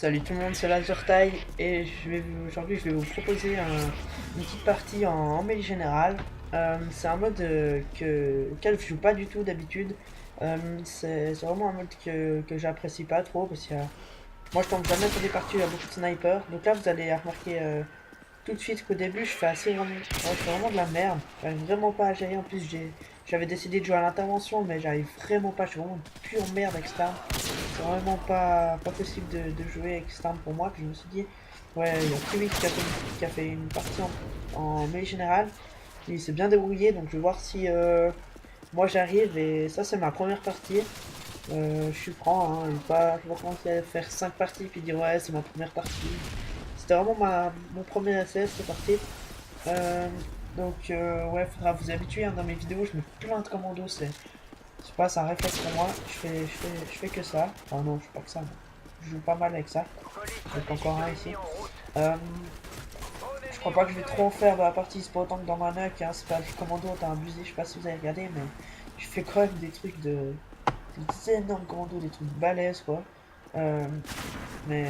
Salut tout le monde, c'est Lazurtail et aujourd'hui je vais vous proposer une petite partie en mêlée générale. C'est un mode auquel je joue pas du tout d'habitude. C'est vraiment un mode que j'apprécie pas trop parce que moi je tombe jamais sur des parties où il y a beaucoup de snipers. Donc là vous allez remarquer tout de suite qu'au début je fais vraiment de la merde. J'arrive vraiment pas à gérer. En plus j'avais décidé de jouer à l'intervention mais j'arrive vraiment pas. Je suis vraiment une pure merde avec ça. C'est vraiment pas possible de jouer avec cette arme pour moi. Puis je me suis dit, ouais, il y a Kiwi qui a fait une partie en mêlée générale. Il s'est bien débrouillé, donc je vais voir si moi j'arrive. Et ça, c'est ma première partie. Je suis franc, hein, je vais pas commencer à faire 5 parties puis dire, ouais, c'est ma première partie. C'était vraiment mon premier essai, cette partie. Euh, ouais, faudra vous habituer, hein, dans mes vidéos, je mets plein de commandos. C'est pas, c'est un réflexe pour moi. Je fais que ça. Enfin non, je fais pas que ça. Mais je joue pas mal avec ça. Donc encore un ici. Euh, je crois pas que je vais trop en faire dans la partie. C'est pas autant que dans ma nuck. Hein. C'est pas le commando, t'as abusé. Je sais pas si vous avez regardé, mais je fais quand même des trucs des énormes commandos, des trucs balèzes quoi. Euh, mais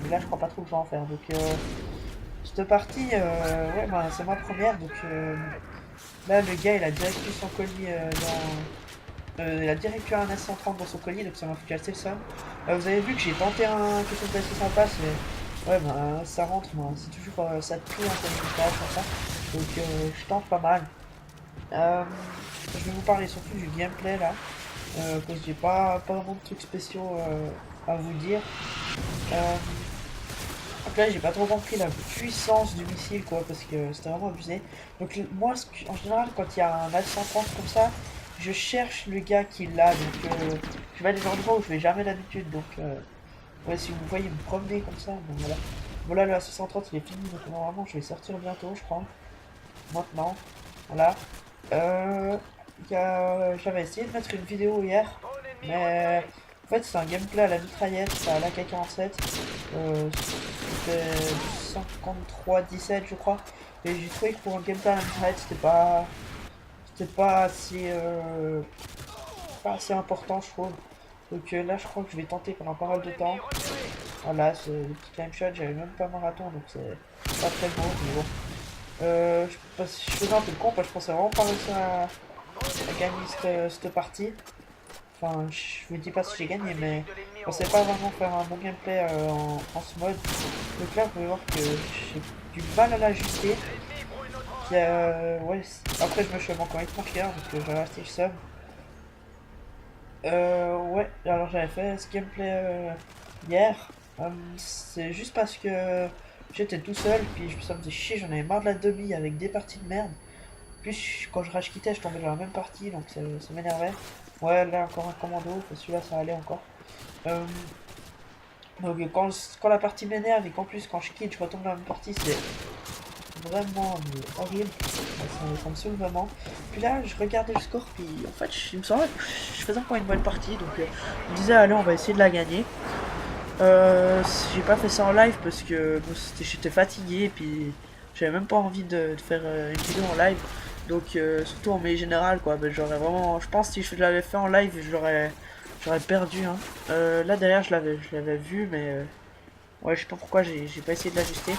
là, je crois pas trop que je vais en faire. Donc cette partie, ouais, bah, c'est ma première. Donc là, le gars, il a direct eu son colis il a direct eu un S130 dans son colis, donc ça m'a foutu assez le seum. Vous avez vu que j'ai tenté quelque chose d'assez sympa, c'est... Ouais, bah, ça rentre, moi. C'est toujours... ça pue un peu de comme ça. Donc, je tente pas mal. Je vais vous parler surtout du gameplay, là. Parce que j'ai pas vraiment de trucs spéciaux à vous dire. Euh, donc là, j'ai pas trop compris la puissance du missile, quoi, parce que c'était vraiment abusé. Donc, moi, en général, quand il y a un A130 comme ça, je cherche le gars qui l'a. Donc, je vais à des endroits où je vais jamais d'habitude. Donc, ouais, si vous voyez me promener comme ça, bon, voilà. Voilà, le A630, il est fini. Donc, normalement, je vais sortir bientôt, je crois. Maintenant, voilà. Euh, J'avais essayé de mettre une vidéo hier, mais en fait c'est un gameplay à la mitraillette, c'est à l'AK-47, c'était 53-17 je crois, et j'ai trouvé que pour un gameplay à la mitraillette c'était pas assez important je trouve. Donc là je crois que je vais tenter pendant pas mal de temps. Voilà, c'est le petit time shot, j'avais même pas marathon donc c'est pas très beau mais bon. Je faisais un peu le con parce que je pensais vraiment pas réussir à gagner cette partie. Enfin, je vous dis pas si j'ai gagné, mais je pensais pas vraiment faire un bon gameplay en ce mode. Donc là, vous pouvez voir que j'ai du mal à l'ajuster. Ouais, après, je me suis encore 8 marqueurs, donc j'ai resté le sub. Ouais, alors j'avais fait ce gameplay hier. C'est juste parce que j'étais tout seul, puis ça me faisait chier, j'en avais marre de la demi avec des parties de merde. Plus quand je rage quittais, je tombais dans la même partie, donc ça m'énervait. Ouais, là encore un commando, celui-là ça allait encore. Euh, donc quand la partie m'énerve et qu'en plus quand je quitte, je retombe dans la même partie, c'est vraiment horrible. Ça me saoule vraiment. Puis là, je regardais le score, puis en fait, il me semblait que je faisais encore une bonne partie, donc je me disais, allez, on va essayer de la gagner. J'ai pas fait ça en live parce que bon, j'étais fatigué, puis j'avais même pas envie de faire une vidéo en live. Donc surtout en mêlée générale quoi, ben, j'aurais vraiment, je pense que si je l'avais fait en live, j'aurais perdu. Hein. Là derrière je l'avais vu, mais ouais je sais pas pourquoi j'ai pas essayé de l'ajuster.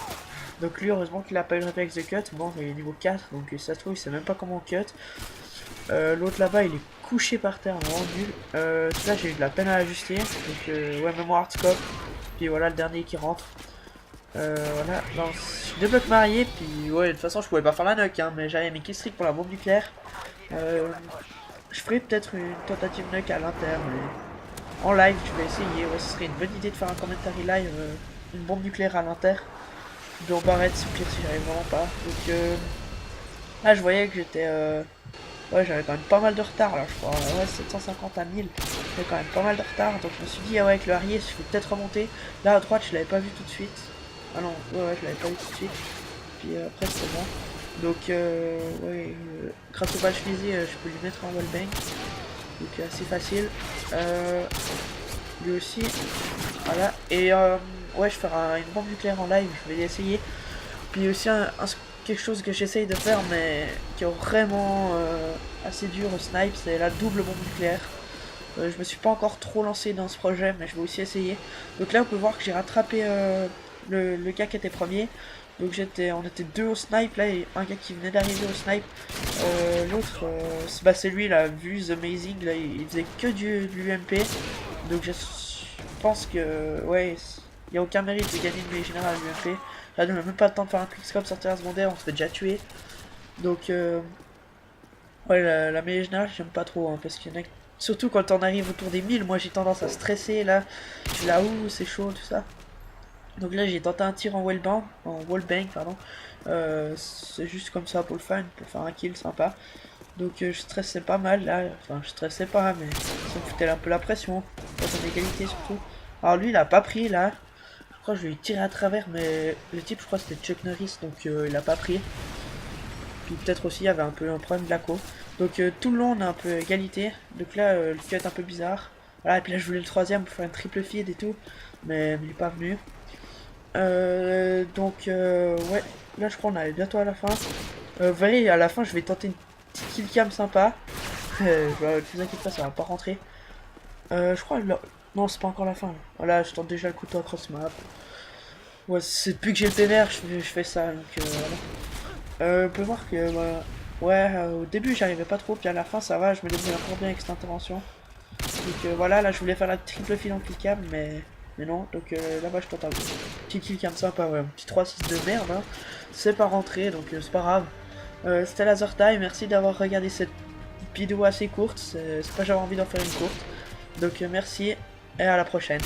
Donc lui heureusement qu'il a pas eu le réflexe de cut. Bon il est niveau 4, donc ça se trouve il sait même pas comment on cut. L'autre là-bas il est couché par terre, vraiment nul. Là j'ai eu de la peine à ajuster, donc ouais même en hardscope. Puis voilà le dernier qui rentre. Voilà, non, je débloque marié, puis ouais, de toute façon je pouvais pas faire la knock, hein, mais j'avais mes killstreaks pour la bombe nucléaire. Je ferai peut-être une tentative knock à l'inter, mais en live je vais essayer, ouais, ce serait une bonne idée de faire un commentary live, une bombe nucléaire à l'inter. De barrette, c'est pire si j'arrive vraiment pas. Donc là je voyais que j'étais... Ouais, j'avais quand même pas mal de retard là, je crois. Ouais, 750 à 1000. J'avais quand même pas mal de retard, donc je me suis dit, ah ouais, avec le Harrier, je vais peut-être remonter. Là à droite, je l'avais pas vu tout de suite. Ah non, ouais, je l'avais pas vu tout de suite. Puis après, c'était bon. Donc, ouais, grâce au badge visé, je peux lui mettre un wallbang. Donc, assez facile. Lui aussi. Voilà. Et ouais, je ferai une bombe nucléaire en live, je vais essayer. Puis aussi, quelque chose que j'essaye de faire, mais qui est vraiment assez dur au snipe, c'est la double bombe nucléaire. Je me suis pas encore trop lancé dans ce projet, mais je vais aussi essayer. Donc là, on peut voir que j'ai rattrapé le gars qui était premier. Donc on était deux au snipe, là, et un gars qui venait d'arriver au snipe. L'autre, c'est lui, là, vu The Amazing, là, il faisait que de l'UMP. Donc je pense que, ouais, il n'y a aucun mérite de gagner une mêlée générale à l'UMP. Là, on n'a même pas le temps de faire un quickscope, sortir un secondaire, on se fait déjà tuer. Donc, ouais, la mêlée générale, j'aime pas trop, hein, parce qu'il y en a... Surtout quand on arrive autour des 1000, moi j'ai tendance à stresser, là. Je suis là, ouh, c'est chaud, tout ça. Donc là, j'ai tenté un tir en wallbang, pardon. C'est juste comme ça pour le fun, pour faire un kill sympa. Donc je stressais pas mal, là. Enfin, je stressais pas, mais ça me foutait un peu la pression. Quand on est égalité, surtout. Alors lui, il a pas pris, là. Je crois que je lui ai tiré à travers, mais le type, je crois que c'était Chuck Norris, donc il a pas pris. Puis peut-être aussi, il y avait un peu un problème de la co. Donc tout le long, on a un peu égalité. Donc là, le cut est un peu bizarre. Voilà, et puis là, je voulais le troisième pour faire une triple feed et tout. Mais il est pas venu. Ouais, là, je crois qu'on est bientôt à la fin. Vous voyez, à la fin, je vais tenter une petite kill cam sympa. Ne vous inquiétez pas, ça va pas rentrer. Je crois... Non, c'est pas encore la fin. Là. Voilà, je tente déjà le couteau à cross map. Ouais, c'est depuis que j'ai le PNR, je fais ça. Donc, voilà. On peut voir que... ouais, au début, j'arrivais pas trop. Puis à la fin, ça va, je me débrouille encore bien avec cette intervention. Donc voilà, là, je voulais faire la triple file en kill cam, mais non. Donc là-bas, je tente un petit kill cam sympa. Ouais, un petit 3-6 de merde. Hein. C'est pas rentré, donc c'est pas grave. C'était Lazertime, merci d'avoir regardé cette vidéo assez courte, c'est pas j'avais envie d'en faire une courte. Donc merci et à la prochaine.